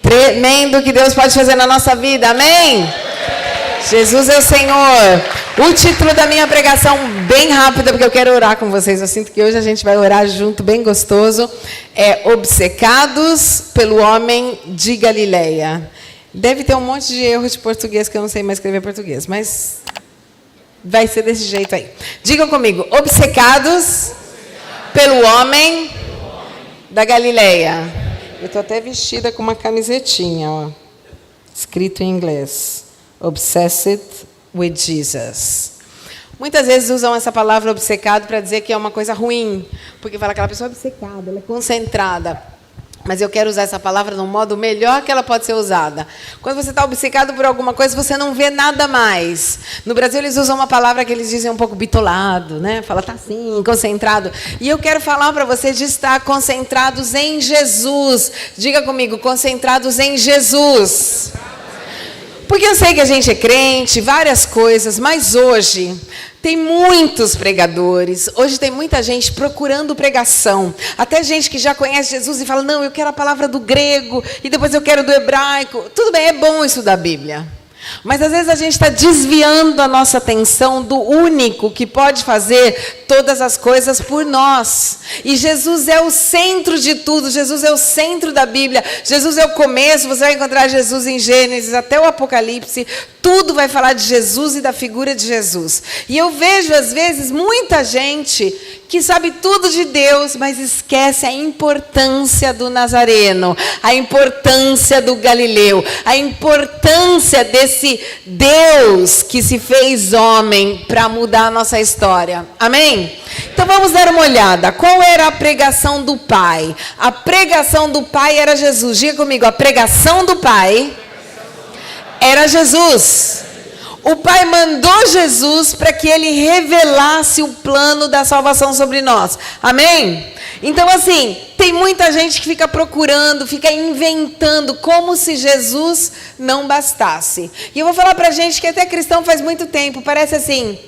Tremendo que Deus pode fazer na nossa vida, amém? Jesus é o Senhor. O título da minha pregação, bem rápida, porque eu quero orar com vocês. Eu sinto que hoje a gente vai orar junto, bem gostoso. É Obcecados pelo Homem de Galileia. Deve ter um monte de erro de português que eu não sei mais escrever português, mas vai ser desse jeito aí. Digam comigo, obcecados pelo homem da Galileia. Eu estou até vestida com uma camisetinha, ó, escrito em inglês. Obsessed with Jesus. Muitas vezes usam essa palavra obcecado para dizer que é uma coisa ruim, porque fala que aquela pessoa é obcecada, ela é concentrada. Mas eu quero usar essa palavra de um modo melhor que ela pode ser usada. Quando você está obcecado por alguma coisa, você não vê nada mais. No Brasil, eles usam uma palavra que eles dizem um pouco bitolado, né? Fala, tá assim, concentrado. E eu quero falar para vocês de estar concentrados em Jesus. Diga comigo, concentrados em Jesus. Porque eu sei que a gente é crente, várias coisas, mas hoje tem muitos pregadores, hoje tem muita gente procurando pregação, até gente que já conhece Jesus e fala, não, eu quero a palavra do grego, e depois eu quero do hebraico. Tudo bem, é bom estudar a Bíblia. Mas às vezes a gente está desviando a nossa atenção do único que pode fazer todas as coisas por nós. E Jesus é o centro de tudo, Jesus é o centro da Bíblia, Jesus é o começo, você vai encontrar Jesus em Gênesis até o Apocalipse, tudo vai falar de Jesus e da figura de Jesus. E eu vejo às vezes muita gente que sabe tudo de Deus, mas esquece a importância do Nazareno, a importância do Galileu, a importância desse Deus que se fez homem para mudar a nossa história. Amém? Então vamos dar uma olhada. Qual era a pregação do Pai? A pregação do Pai era Jesus. Diga comigo, a pregação do Pai era Jesus. O Pai mandou Jesus para que Ele revelasse o plano da salvação sobre nós. Amém? Então, assim, tem muita gente que fica procurando, fica inventando, como se Jesus não bastasse. E eu vou falar para gente que até cristão faz muito tempo, parece assim,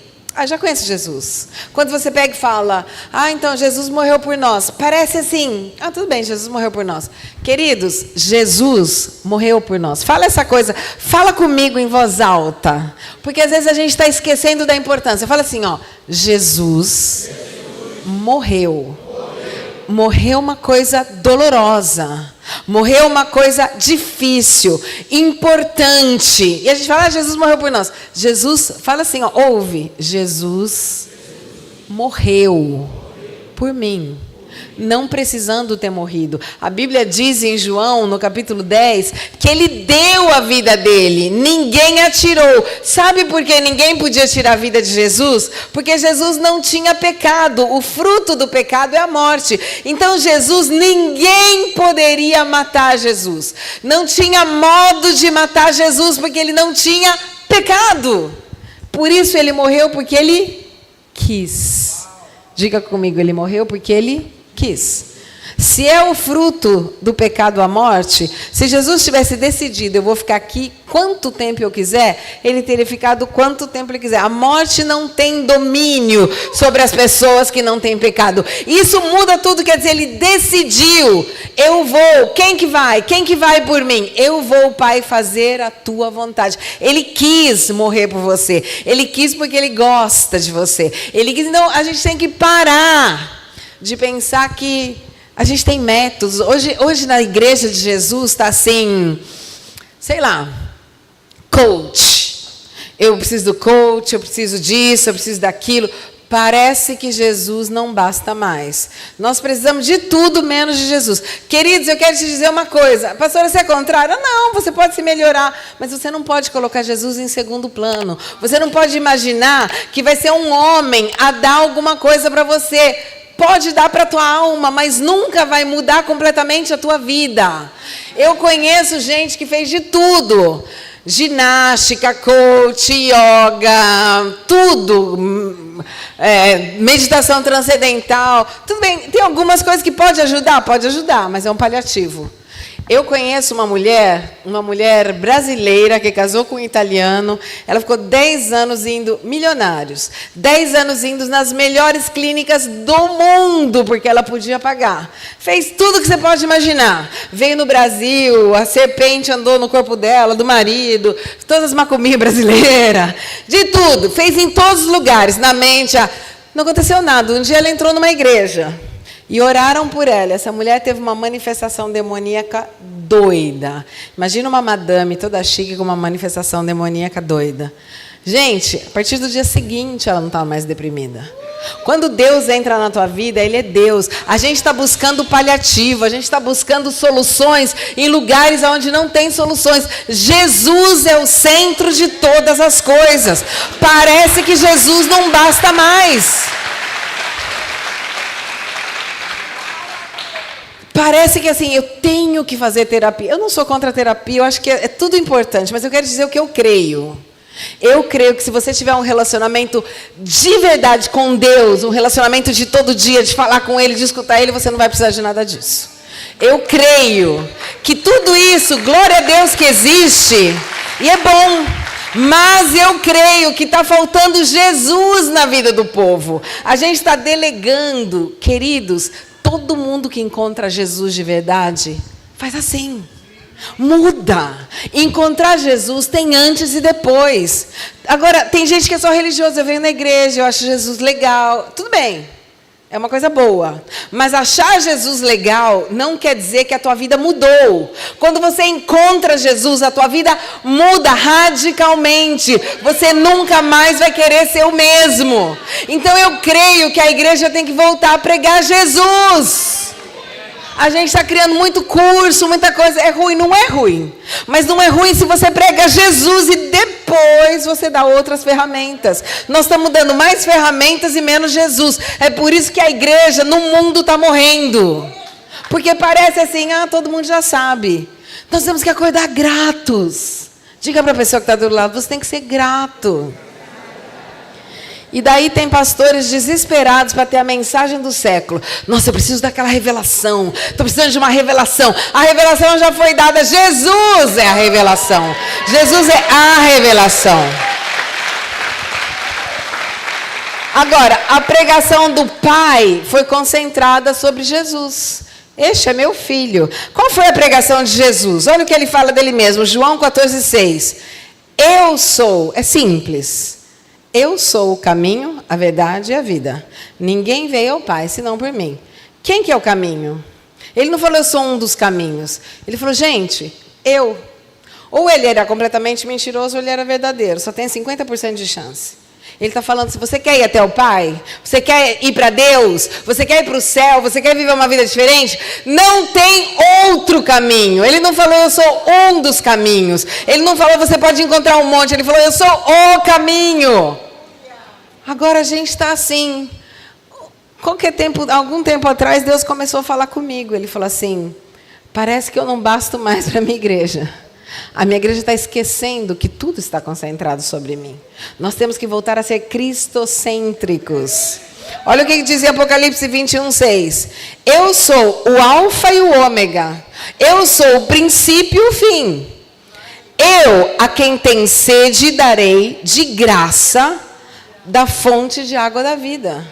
já conheço Jesus. Quando você pega e fala, então Jesus morreu por nós. Parece assim, tudo bem, Jesus morreu por nós. Queridos, Jesus morreu por nós. Fala essa coisa, fala comigo em voz alta. Porque às vezes a gente está esquecendo da importância. Fala assim, Jesus morreu. Morreu uma coisa dolorosa. Morreu uma coisa difícil, importante. E a gente fala, Jesus morreu por nós. Jesus, fala assim, ouve. Jesus morreu por mim. Não precisando ter morrido. A Bíblia diz em João, no capítulo 10, que Ele deu a vida dele. Ninguém a tirou. Sabe por que ninguém podia tirar a vida de Jesus? Porque Jesus não tinha pecado. O fruto do pecado é a morte. Então Jesus, ninguém poderia matar Jesus. Não tinha modo de matar Jesus, porque Ele não tinha pecado. Por isso Ele morreu, porque Ele quis. Diga comigo, Ele morreu porque Ele quis. Se é o fruto do pecado a morte, se Jesus tivesse decidido, eu vou ficar aqui quanto tempo eu quiser, Ele teria ficado quanto tempo Ele quiser. A morte não tem domínio sobre as pessoas que não têm pecado. Isso muda tudo, quer dizer, Ele decidiu, eu vou, quem que vai? Quem que vai por mim? Eu vou, Pai, fazer a tua vontade. Ele quis morrer por você. Ele quis porque Ele gosta de você. Ele quis, então a gente tem que parar de pensar que a gente tem métodos. Hoje na igreja de Jesus está assim, sei lá, coach. Eu preciso do coach, eu preciso disso, eu preciso daquilo. Parece que Jesus não basta mais. Nós precisamos de tudo menos de Jesus. Queridos, eu quero te dizer uma coisa. Pastora, você é contrária? Não, você pode se melhorar. Mas você não pode colocar Jesus em segundo plano. Você não pode imaginar que vai ser um homem a dar alguma coisa para você. Pode dar para a tua alma, mas nunca vai mudar completamente a tua vida. Eu conheço gente que fez de tudo. Ginástica, coach, yoga, tudo. Meditação transcendental. Tudo bem, tem algumas coisas que pode ajudar, mas é um paliativo. Eu conheço uma mulher brasileira que casou com um italiano. Ela ficou 10 anos indo, milionários, 10 anos indo nas melhores clínicas do mundo, porque ela podia pagar. Fez tudo que você pode imaginar. Veio no Brasil, a serpente andou no corpo dela, do marido, todas as macumbinhas brasileiras, de tudo. Fez em todos os lugares, na mente. Não aconteceu nada. Um dia ela entrou numa igreja. E oraram por ela. Essa mulher teve uma manifestação demoníaca doida. Imagina uma madame toda chique com uma manifestação demoníaca doida. Gente, a partir do dia seguinte ela não estava mais deprimida. Quando Deus entra na tua vida, Ele é Deus. A gente está buscando paliativo, a gente está buscando soluções em lugares onde não tem soluções. Jesus é o centro de todas as coisas. Parece que Jesus não basta mais. Parece que assim, eu tenho que fazer terapia. Eu não sou contra a terapia, eu acho que é tudo importante, mas eu quero dizer o que eu creio. Eu creio que se você tiver um relacionamento de verdade com Deus, um relacionamento de todo dia, de falar com Ele, de escutar Ele, você não vai precisar de nada disso. Eu creio que tudo isso, glória a Deus que existe, e é bom. Mas eu creio que está faltando Jesus na vida do povo. A gente está delegando, queridos. Todo mundo que encontra Jesus de verdade, faz assim. Muda. Encontrar Jesus tem antes e depois. Agora, tem gente que é só religiosa. Eu venho na igreja, eu acho Jesus legal. Tudo bem. É uma coisa boa. Mas achar Jesus legal não quer dizer que a tua vida mudou. Quando você encontra Jesus, a tua vida muda radicalmente. Você nunca mais vai querer ser o mesmo. Então eu creio que a igreja tem que voltar a pregar Jesus. A gente está criando muito curso, muita coisa. É ruim? Não é ruim. Mas não é ruim se você prega Jesus e depois você dá outras ferramentas. Nós estamos dando mais ferramentas e menos Jesus. É por isso que a igreja no mundo está morrendo. Porque parece assim, todo mundo já sabe. Nós temos que acordar gratos. Diga para a pessoa que está do lado, você tem que ser grato. E daí tem pastores desesperados para ter a mensagem do século. Nossa, eu preciso daquela revelação. Estou precisando de uma revelação. A revelação já foi dada. Jesus é a revelação. Jesus é a revelação. Agora, a pregação do Pai foi concentrada sobre Jesus. Este é meu filho. Qual foi a pregação de Jesus? Olha o que ele fala dele mesmo. João 14,6. Eu sou. É simples. Eu sou o caminho, a verdade e a vida. Ninguém veio ao Pai, senão por mim. Quem que é o caminho? Ele não falou, eu sou um dos caminhos. Ele falou, gente, eu. Ou ele era completamente mentiroso, ou ele era verdadeiro. Só tem 50% de chance. Ele está falando, se você quer ir até o Pai, você quer ir para Deus, você quer ir para o céu, você quer viver uma vida diferente, não tem outro caminho. Ele não falou, eu sou um dos caminhos. Ele não falou, você pode encontrar um monte. Ele falou, eu sou o caminho. Agora a gente está assim. Algum tempo atrás, Deus começou a falar comigo. Ele falou assim, parece que eu não basto mais para a minha igreja. A minha igreja está esquecendo que tudo está concentrado sobre mim. Nós temos que voltar a ser cristocêntricos. Olha o que diz em Apocalipse 21:6. Eu sou o alfa e o ômega. Eu sou o princípio e o fim. Eu, a quem tem sede, darei de graça da fonte de água da vida.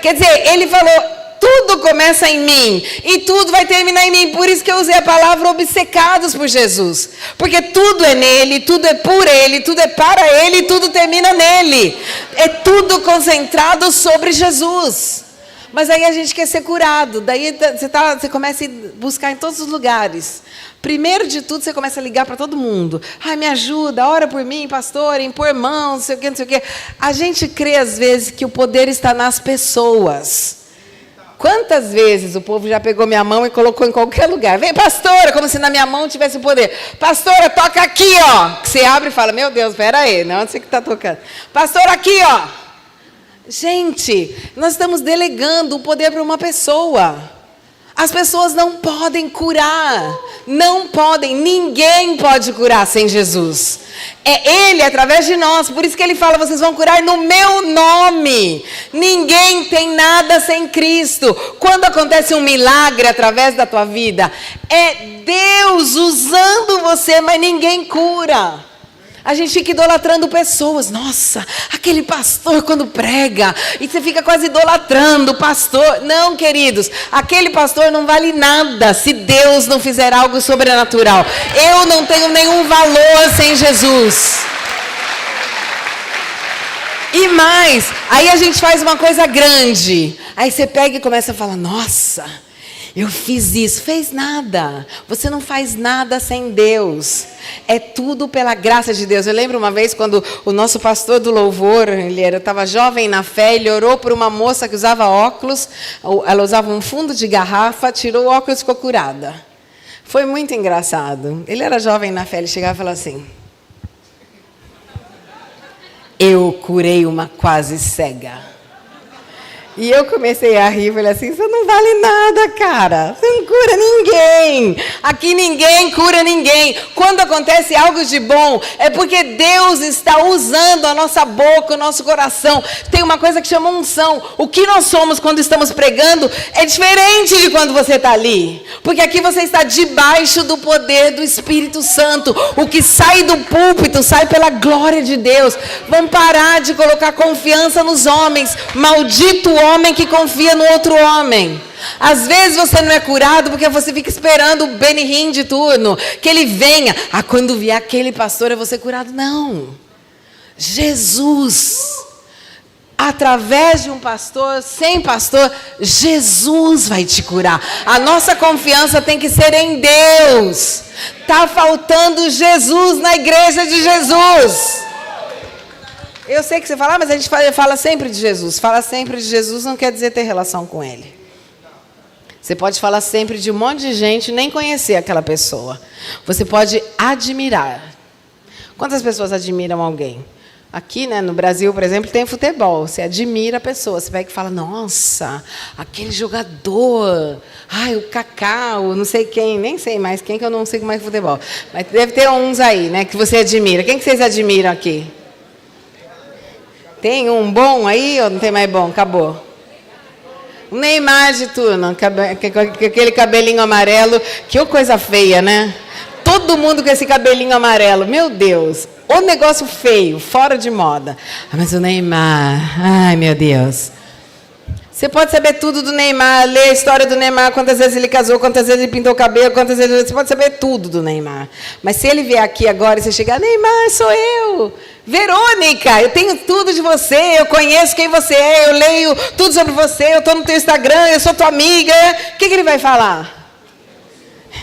Quer dizer, ele falou... Tudo começa em mim e tudo vai terminar em mim. Por isso que eu usei a palavra obcecados por Jesus. Porque tudo é nele, tudo é por ele, tudo é para ele e tudo termina nele. É tudo concentrado sobre Jesus. Mas aí a gente quer ser curado. Daí você começa a buscar em todos os lugares. Primeiro de tudo, você começa a ligar para todo mundo. Ai, me ajuda, ora por mim, pastor, impor mãos, não sei o quê, não sei o quê. A gente crê às vezes que o poder está nas pessoas. Quantas vezes o povo já pegou minha mão e colocou em qualquer lugar? Vem, pastora, como se na minha mão tivesse o poder. Pastora, toca aqui, ó. Que você abre e fala, meu Deus, espera aí, não sei o que está tocando. Pastora, aqui, ó. Gente, nós estamos delegando o poder para uma pessoa. As pessoas não podem curar. Não podem, ninguém pode curar sem Jesus. É Ele através de nós. Por isso que Ele fala, vocês vão curar no meu nome. Ninguém tem nada sem Cristo. Quando acontece um milagre através da tua vida, é Deus usando você, mas ninguém cura. A gente fica idolatrando pessoas. Nossa, aquele pastor quando prega, e você fica quase idolatrando o pastor. Não, queridos, aquele pastor não vale nada se Deus não fizer algo sobrenatural. Eu não tenho nenhum valor sem Jesus. E mais, aí a gente faz uma coisa grande. Aí você pega e começa a falar, nossa, eu fiz isso. Fez nada. Você não faz nada sem Deus. É tudo pela graça de Deus. Eu lembro uma vez quando o nosso pastor do louvor, estava jovem na fé, ele orou por uma moça que usava óculos, ela usava um fundo de garrafa, tirou o óculos e ficou curada. Foi muito engraçado. Ele era jovem na fé, ele chegava e falava assim, eu curei uma quase cega. E eu comecei a rir, falei assim, isso não vale nada, cara. Você não cura ninguém. Aqui ninguém cura ninguém. Quando acontece algo de bom, é porque Deus está usando a nossa boca, o nosso coração. Tem uma coisa que chama unção. O que nós somos quando estamos pregando é diferente de quando você está ali. Porque aqui você está debaixo do poder do Espírito Santo. O que sai do púlpito sai pela glória de Deus. Vamos parar de colocar confiança nos homens. Maldito homem que confia no outro homem. Às vezes você não é curado porque você fica esperando o Benihim de turno, que ele venha. Quando vier aquele pastor eu vou ser curado. Não. Jesus, através de um pastor, sem pastor, Jesus vai te curar. A nossa confiança tem que ser em Deus. Está faltando Jesus na igreja de Jesus. Eu sei que você fala, mas a gente fala sempre de Jesus. Falar sempre de Jesus não quer dizer ter relação com Ele. Você pode falar sempre de um monte de gente e nem conhecer aquela pessoa. Você pode admirar. Quantas pessoas admiram alguém? Aqui, né, no Brasil, por exemplo, tem futebol. Você admira a pessoa. Você pega e fala, nossa, aquele jogador. Ai, o Kaká, o não sei quem. Nem sei mais quem, que eu não sei como é que é futebol. Mas deve ter uns aí, né, que você admira. Quem que vocês admiram aqui? Tem um bom aí ou não tem mais bom? Acabou. O Neymar de turno, aquele cabelinho amarelo, que coisa feia, né? Todo mundo com esse cabelinho amarelo, meu Deus. O negócio feio, fora de moda. Mas o Neymar, ai meu Deus. Você pode saber tudo do Neymar, ler a história do Neymar, quantas vezes ele casou, quantas vezes ele pintou o cabelo, quantas vezes... Você pode saber tudo do Neymar. Mas se ele vier aqui agora e você chegar, Neymar, sou eu. Verônica, eu tenho tudo de você, eu conheço quem você é, eu leio tudo sobre você, eu estou no teu Instagram, eu sou tua amiga. O que ele vai falar?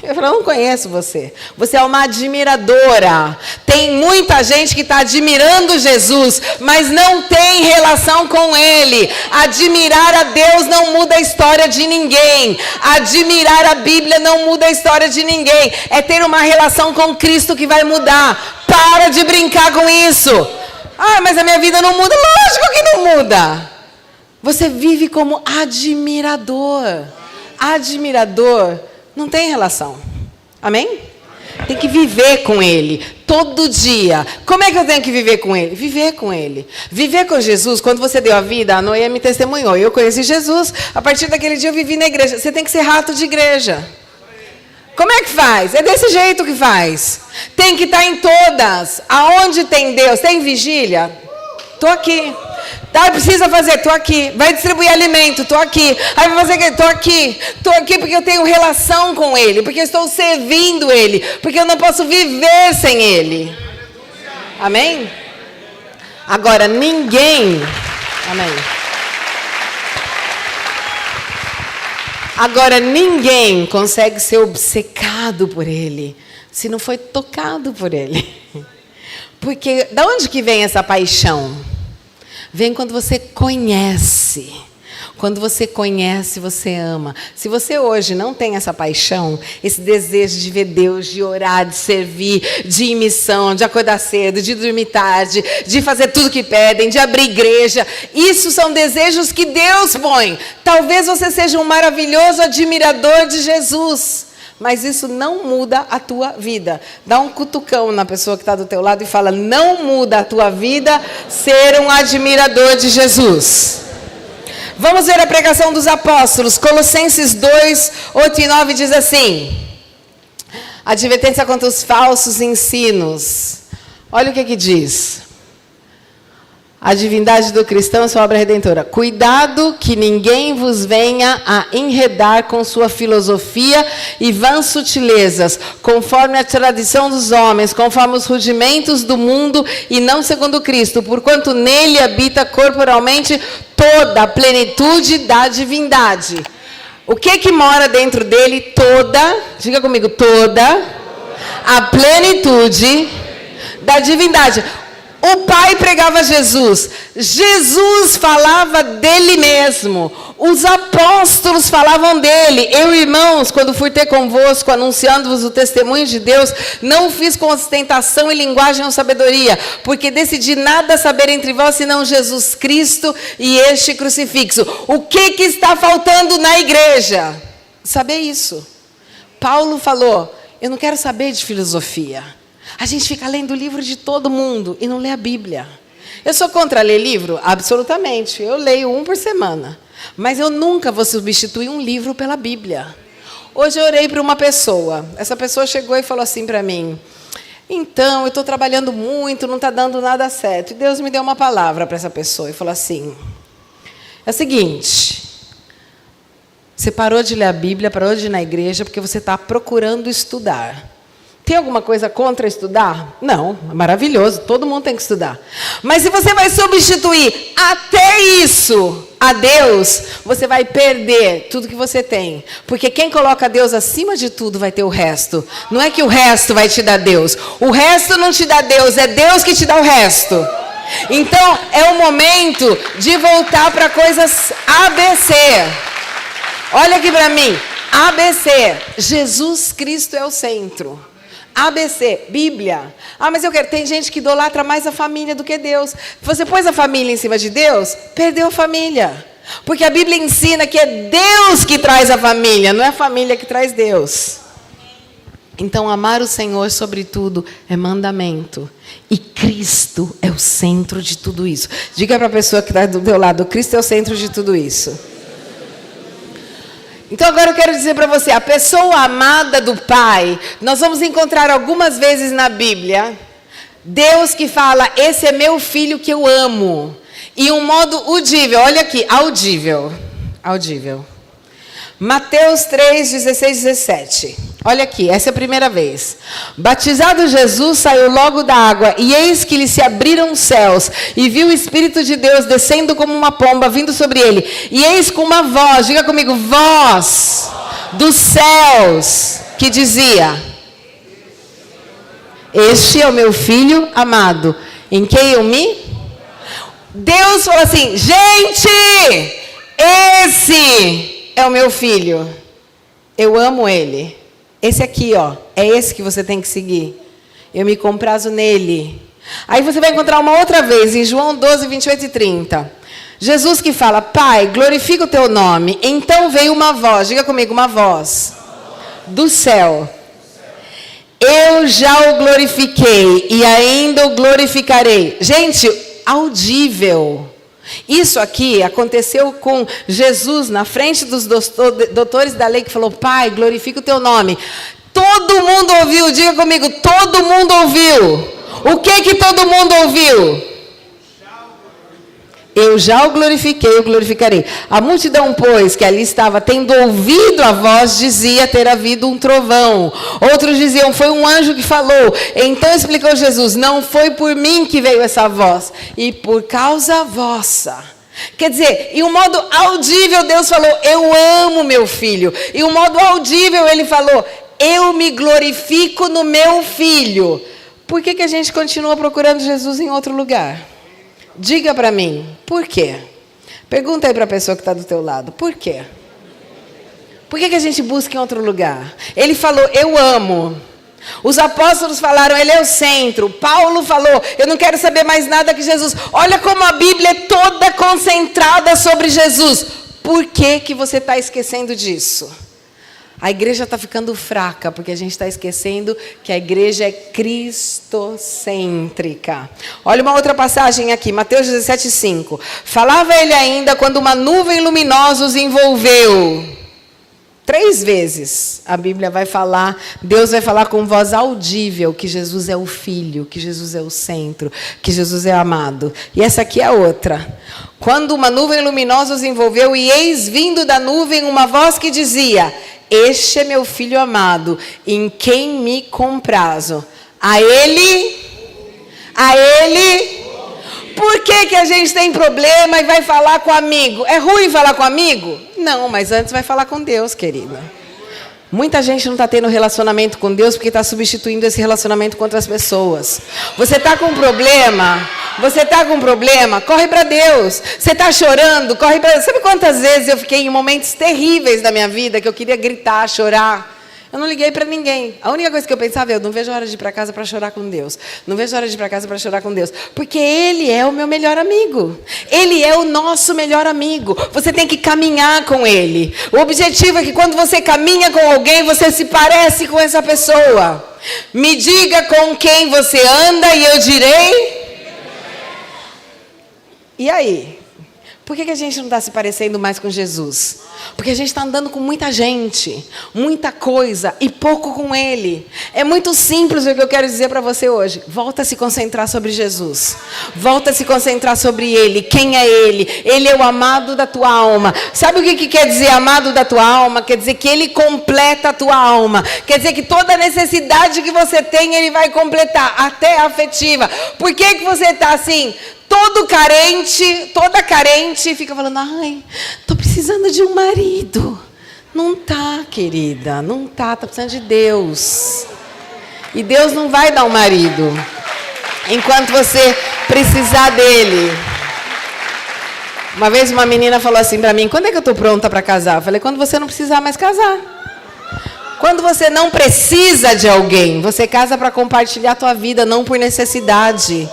Eu falo, eu não conheço você. Você é uma admiradora. Tem muita gente que está admirando Jesus, mas não tem relação com Ele. Admirar a Deus não muda a história de ninguém. Admirar a Bíblia não muda a história de ninguém. É ter uma relação com Cristo que vai mudar. Para de brincar com isso. Mas a minha vida não muda. Lógico que não muda. Você vive como admirador. Admirador não tem relação. Amém? Tem que viver com Ele, todo dia. Como é que eu tenho que viver com Ele? Viver com Ele. Viver com Jesus, quando você deu a vida, a Noé me testemunhou. Eu conheci Jesus, a partir daquele dia eu vivi na igreja. Você tem que ser rato de igreja. Como é que faz? É desse jeito que faz. Tem que estar em todas. Aonde tem Deus? Tem vigília? Estou aqui. Precisa fazer, estou aqui. Vai distribuir alimento, estou aqui. Aí vai fazer o quê? Estou aqui. Estou aqui porque eu tenho relação com Ele. Porque eu estou servindo Ele. Porque eu não posso viver sem Ele. Amém? Agora, ninguém... Amém. Agora, ninguém consegue ser obcecado por Ele se não foi tocado por Ele. Porque, da onde que vem essa paixão? Vem quando você conhece. Quando você conhece, você ama. Se você hoje não tem essa paixão, esse desejo de ver Deus, de orar, de servir, de ir em missão, de acordar cedo, de dormir tarde, de fazer tudo que pedem, de abrir igreja, isso são desejos que Deus põe. Talvez você seja um maravilhoso admirador de Jesus, mas isso não muda a tua vida. Dá um cutucão na pessoa que está do teu lado e fala, não muda a tua vida ser um admirador de Jesus. Vamos ver a pregação dos apóstolos. Colossenses 2, 8 e 9 diz assim. Advertência contra os falsos ensinos. Olha o que diz. A divindade do cristão é sua obra redentora. Cuidado que ninguém vos venha a enredar com sua filosofia e vãs sutilezas, conforme a tradição dos homens, conforme os rudimentos do mundo e não segundo Cristo, porquanto nele habita corporalmente toda a plenitude da divindade. O que mora dentro dele? Diga comigo, toda a plenitude da divindade. O Pai pregava Jesus. Jesus falava dele mesmo. Os apóstolos falavam dele. Eu, irmãos, quando fui ter convosco, anunciando-vos o testemunho de Deus, não fiz com ostentação e linguagem ou sabedoria, porque decidi nada saber entre vós, senão Jesus Cristo e este crucifixo. O que está faltando na igreja? Saber isso. Paulo falou, eu não quero saber de filosofia. A gente fica lendo o livro de todo mundo e não lê a Bíblia. Eu sou contra ler livro? Absolutamente. Eu leio um por semana. Mas eu nunca vou substituir um livro pela Bíblia. Hoje eu orei para uma pessoa. Essa pessoa chegou e falou assim para mim, então, eu estou trabalhando muito, não está dando nada certo. E Deus me deu uma palavra para essa pessoa e falou assim, é o seguinte, você parou de ler a Bíblia, parou de ir na igreja, porque você está procurando estudar. Tem alguma coisa contra estudar? Não, é maravilhoso, todo mundo tem que estudar. Mas se você vai substituir até isso a Deus, você vai perder tudo que você tem. Porque quem coloca Deus acima de tudo vai ter o resto. Não é que o resto vai te dar Deus. O resto não te dá Deus, é Deus que te dá o resto. Então, é o momento de voltar para coisas ABC. Olha aqui para mim, ABC, Jesus Cristo é o centro. ABC, Bíblia. Mas eu quero. Tem gente que idolatra mais a família do que Deus. Você pôs a família em cima de Deus, perdeu a família. Porque a Bíblia ensina que é Deus que traz a família, não é a família que traz Deus. Então, amar o Senhor sobre tudo é mandamento. E Cristo é o centro de tudo isso. Diga para a pessoa que está do teu lado, Cristo é o centro de tudo isso. Então agora eu quero dizer para você, a pessoa amada do Pai, nós vamos encontrar algumas vezes na Bíblia, Deus que fala, esse é meu filho que eu amo. E um modo audível, olha aqui, audível. Mateus 3, 16, 17. Olha aqui, essa é a primeira vez. Batizado Jesus, saiu logo da água, e eis que lhe se abriram os céus, e viu o Espírito de Deus descendo como uma pomba, vindo sobre ele. E eis com uma voz, diga comigo, voz dos céus, que dizia, este é o meu filho amado, em quem eu me... Deus falou assim, gente, esse é o meu filho, eu amo ele. Esse aqui, ó, é esse que você tem que seguir. Eu me comprazo nele. Aí você vai encontrar uma outra vez, em João 12, 28 e 30. Jesus que fala, Pai, glorifica o teu nome. Então veio uma voz, diga comigo, uma voz do céu. Eu já o glorifiquei e ainda o glorificarei. Gente, audível. Isso aqui aconteceu com Jesus na frente dos doutores da lei que falou, Pai, glorifica o teu nome. Todo mundo ouviu, diga comigo, todo mundo ouviu. O que todo mundo ouviu? Eu já o glorifiquei, eu glorificarei. A multidão, pois, que ali estava, tendo ouvido a voz, dizia ter havido um trovão. Outros diziam, foi um anjo que falou. Então explicou Jesus, não foi por mim que veio essa voz, e por causa vossa. Quer dizer, em um modo audível Deus falou, eu amo meu filho. Em um modo audível ele falou, eu me glorifico no meu filho. Por que a gente continua procurando Jesus em outro lugar? Diga para mim, por quê? Pergunta aí para a pessoa que está do teu lado, por quê? Por que a gente busca em outro lugar? Ele falou, eu amo. Os apóstolos falaram, ele é o centro. Paulo falou, eu não quero saber mais nada que Jesus. Olha como a Bíblia é toda concentrada sobre Jesus. Por que você está esquecendo disso? A igreja está ficando fraca, porque a gente está esquecendo que a igreja é cristocêntrica. Olha uma outra passagem aqui, Mateus 17:5. Falava ele ainda quando uma nuvem luminosa os envolveu. 3 vezes a Bíblia vai falar, Deus vai falar com voz audível que Jesus é o Filho, que Jesus é o centro, que Jesus é amado. E essa aqui é a outra. Quando uma nuvem luminosa os envolveu, e eis vindo da nuvem uma voz que dizia: este é meu Filho amado, em quem me comprazo. A Ele... Por que a gente tem problema e vai falar com amigo? É ruim falar com amigo? Não, mas antes vai falar com Deus, querida. Muita gente não está tendo relacionamento com Deus porque está substituindo esse relacionamento com outras pessoas. Você está com problema? Corre para Deus. Você está chorando? Corre para Deus. Sabe quantas vezes eu fiquei em momentos terríveis da minha vida que eu queria gritar, chorar? Eu não liguei para ninguém. A única coisa que eu pensava é: eu não vejo a hora de ir para casa para chorar com Deus. Não vejo a hora de ir para casa para chorar com Deus. Porque Ele é o meu melhor amigo. Ele é o nosso melhor amigo. Você tem que caminhar com Ele. O objetivo é que quando você caminha com alguém, você se parece com essa pessoa. Me diga com quem você anda e eu direi. E aí? Por que a gente não está se parecendo mais com Jesus? Porque a gente está andando com muita gente, muita coisa e pouco com Ele. É muito simples o que eu quero dizer para você hoje. Volta a se concentrar sobre Jesus. Volta a se concentrar sobre Ele. Quem é Ele? Ele é o amado da tua alma. Sabe o que quer dizer amado da tua alma? Quer dizer que Ele completa a tua alma. Quer dizer que toda necessidade que você tem, Ele vai completar, até a afetiva. Por que você está assim? Toda carente, fica falando: ai, estou precisando de um marido. Não tá, querida, não tá precisando de Deus. E Deus não vai dar um marido enquanto você precisar dele. Uma vez uma menina falou assim para mim: quando é que eu estou pronta para casar? Eu falei: quando você não precisar mais casar. Quando você não precisa de alguém, você casa para compartilhar a tua vida, não por necessidade.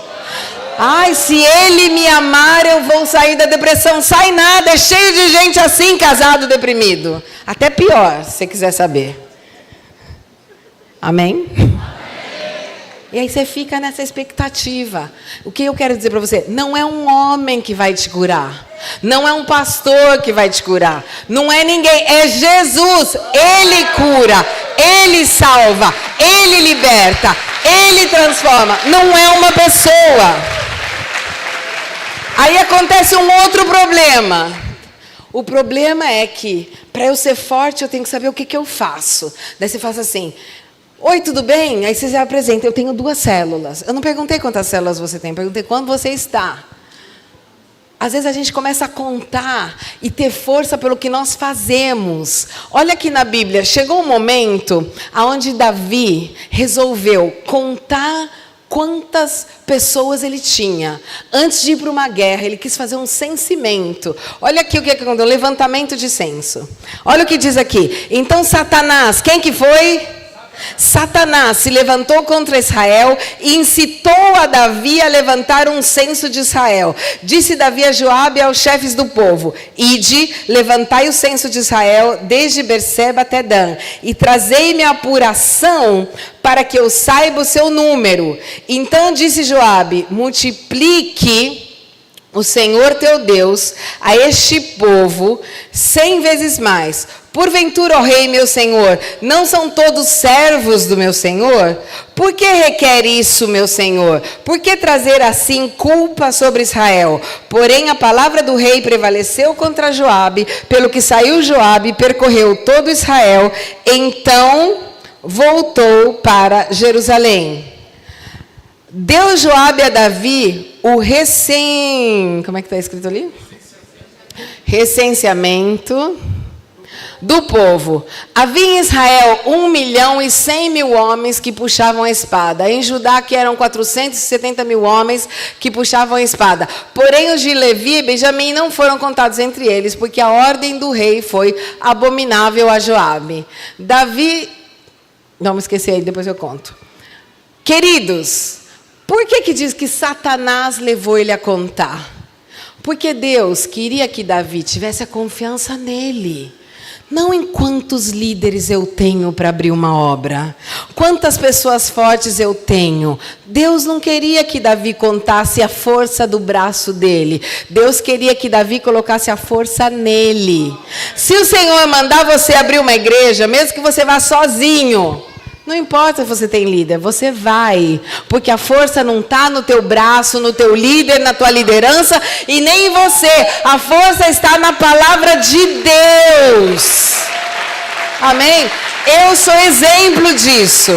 Ai, se Ele me amar, eu vou sair da depressão. Sai nada, é cheio de gente assim, casado, deprimido. Até pior, se você quiser saber. Amém? E aí você fica nessa expectativa. O que eu quero dizer para você? Não é um homem que vai te curar. Não é um pastor que vai te curar. Não é ninguém, é Jesus. Ele cura, Ele salva, Ele liberta, Ele transforma. Não é uma pessoa. Aí acontece um outro problema. O problema é que, para eu ser forte, eu tenho que saber o que eu faço. Daí você faz assim: oi, tudo bem? Aí você se apresenta: eu tenho 2 células. Eu não perguntei quantas células você tem, perguntei quando você está. Às vezes a gente começa a contar e ter força pelo que nós fazemos. Olha aqui na Bíblia, chegou um momento onde Davi resolveu contar quantas pessoas ele tinha. Antes de ir para uma guerra, ele quis fazer um censimento. Olha aqui o que aconteceu, levantamento de censo. Olha o que diz aqui. Então Satanás, quem que foi? Satanás se levantou contra Israel e incitou a Davi a levantar um censo de Israel. Disse Davi a Joabe e aos chefes do povo: ide, levantai o censo de Israel desde Berseba até Dan, e trazei-me a apuração para que eu saiba o seu número. Então disse Joabe: multiplique o Senhor teu Deus a este povo 100 vezes mais. Porventura, ó rei, meu senhor, não são todos servos do meu senhor? Por que requer isso, meu senhor? Por que trazer assim culpa sobre Israel? Porém, a palavra do rei prevaleceu contra Joabe, pelo que saiu Joabe e percorreu todo Israel. Então voltou para Jerusalém. Deu Joabe a Davi o como é que está escrito ali? Recenseamento do povo. Havia em Israel 1.100.000 homens que puxavam a espada. Em Judá, que eram 470.000 homens que puxavam a espada. Porém, os de Levi e Benjamim não foram contados entre eles, porque a ordem do rei foi abominável a Joabe. Davi... Não me esqueci aí, depois eu conto. Queridos, por que diz que Satanás levou ele a contar? Porque Deus queria que Davi tivesse a confiança nele. Não em quantos líderes eu tenho para abrir uma obra, quantas pessoas fortes eu tenho. Deus não queria que Davi contasse a força do braço dele. Deus queria que Davi colocasse a força nele. Se o Senhor mandar você abrir uma igreja, mesmo que você vá sozinho, não importa se você tem líder, você vai. Porque a força não está no teu braço, no teu líder, na tua liderança e nem em você. A força está na palavra de Deus. Amém? Eu sou exemplo disso.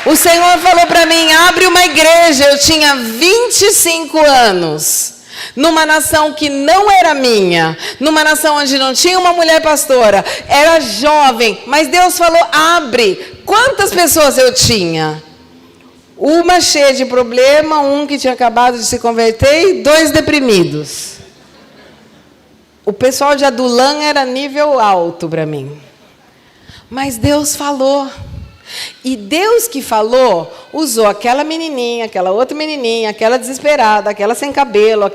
O Senhor falou para mim, abre uma igreja. Eu tinha 25 anos. Numa nação que não era minha, numa nação onde não tinha uma mulher pastora, era jovem, mas Deus falou, abre. Quantas pessoas eu tinha? Uma cheia de problema, um que tinha acabado de se converter e 2 deprimidos. O pessoal de Adulã era nível alto para mim. Mas Deus falou. E Deus que falou, usou aquela menininha, aquela outra menininha, aquela desesperada, aquela sem cabelo,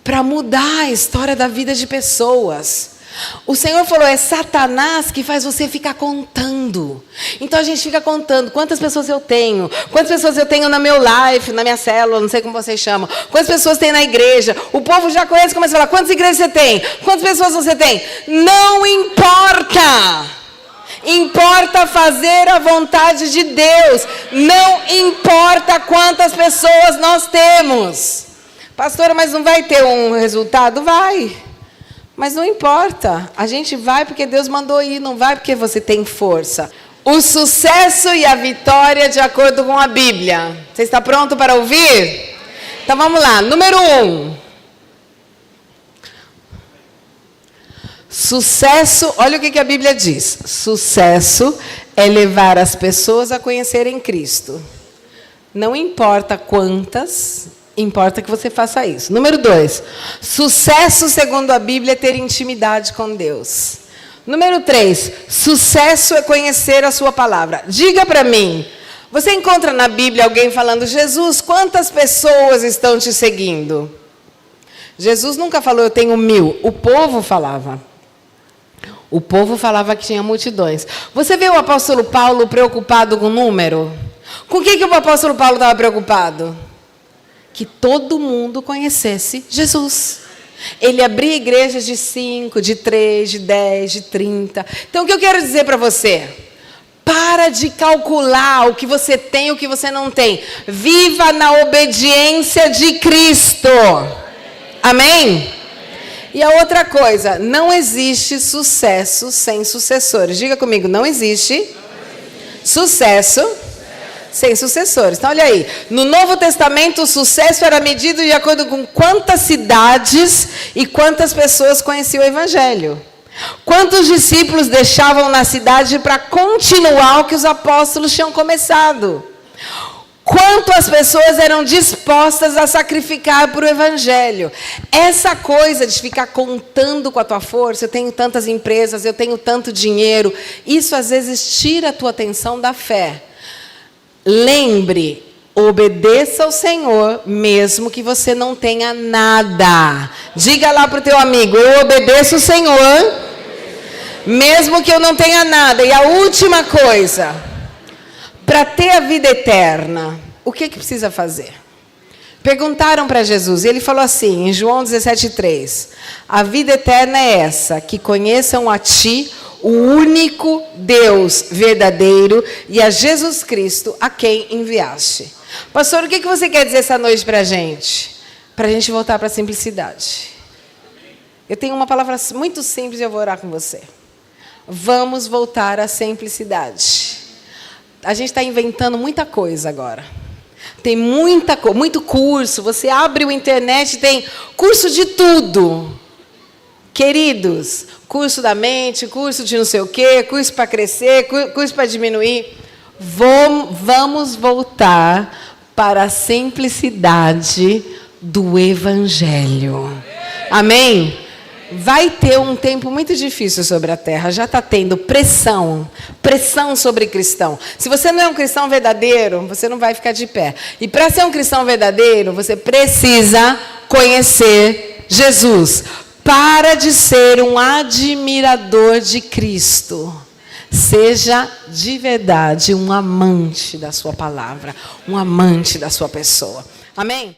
para mudar a história da vida de pessoas. O Senhor falou, é Satanás que faz você ficar contando. Então a gente fica contando quantas pessoas eu tenho, quantas pessoas eu tenho no meu life, na minha célula, não sei como vocês chamam, quantas pessoas tem na igreja. O povo já conhece, começa a falar, quantas igrejas você tem? Quantas pessoas você tem? Não importa. Importa fazer a vontade de Deus. Não importa quantas pessoas nós temos. Pastora, mas não vai ter um resultado? Vai. Mas não importa. A gente vai porque Deus mandou ir, não vai porque você tem força. O sucesso e a vitória de acordo com a Bíblia. Você está pronto para ouvir? Então vamos lá. Número 1. Sucesso, olha o que a Bíblia diz. Sucesso é levar as pessoas a conhecerem Cristo. Não importa quantas, importa que você faça isso. Número 2. Sucesso, segundo a Bíblia, é ter intimidade com Deus. Número 3. Sucesso é conhecer a sua palavra. Diga para mim, você encontra na Bíblia alguém falando, Jesus, quantas pessoas estão te seguindo? Jesus nunca falou, eu tenho 1000. O povo falava. O povo falava que tinha multidões. Você vê o apóstolo Paulo preocupado com o número? Com o que o apóstolo Paulo estava preocupado? Que todo mundo conhecesse Jesus. Ele abria igrejas de 5, de 3, de 10, de 30. Então, o que eu quero dizer para você? Para de calcular o que você tem e o que você não tem. Viva na obediência de Cristo. Amém? E a outra coisa, não existe sucesso sem sucessores. Diga comigo, não existe sucesso sem sucessores. Então, olha aí. No Novo Testamento, o sucesso era medido de acordo com quantas cidades e quantas pessoas conheciam o Evangelho. Quantos discípulos deixavam na cidade para continuar o que os apóstolos tinham começado. Quanto as pessoas eram dispostas a sacrificar por o Evangelho. Essa coisa de ficar contando com a tua força, eu tenho tantas empresas, eu tenho tanto dinheiro, isso às vezes tira a tua atenção da fé. Lembre, obedeça ao Senhor, mesmo que você não tenha nada. Diga lá para o teu amigo, eu obedeço o Senhor, mesmo que eu não tenha nada. E a última coisa, para ter a vida eterna, o que precisa fazer? Perguntaram para Jesus, e ele falou assim, em João 17,3, a vida eterna é essa, que conheçam a Ti, o único Deus verdadeiro, e a Jesus Cristo, a quem enviaste. Pastor, o que você quer dizer essa noite para a gente? Para a gente voltar para a simplicidade. Eu tenho uma palavra muito simples e eu vou orar com você. Vamos voltar à simplicidade. A gente está inventando muita coisa agora. Tem muito curso. Você abre o internet, tem curso de tudo. Queridos, curso da mente, curso de não sei o quê, curso para crescer, curso para diminuir. Vamos voltar para a simplicidade do Evangelho. Amém? Vai ter um tempo muito difícil sobre a terra. Já está tendo pressão sobre cristão. Se você não é um cristão verdadeiro, você não vai ficar de pé. E para ser um cristão verdadeiro, você precisa conhecer Jesus. Para de ser um admirador de Cristo. Seja de verdade um amante da sua palavra, um amante da sua pessoa. Amém?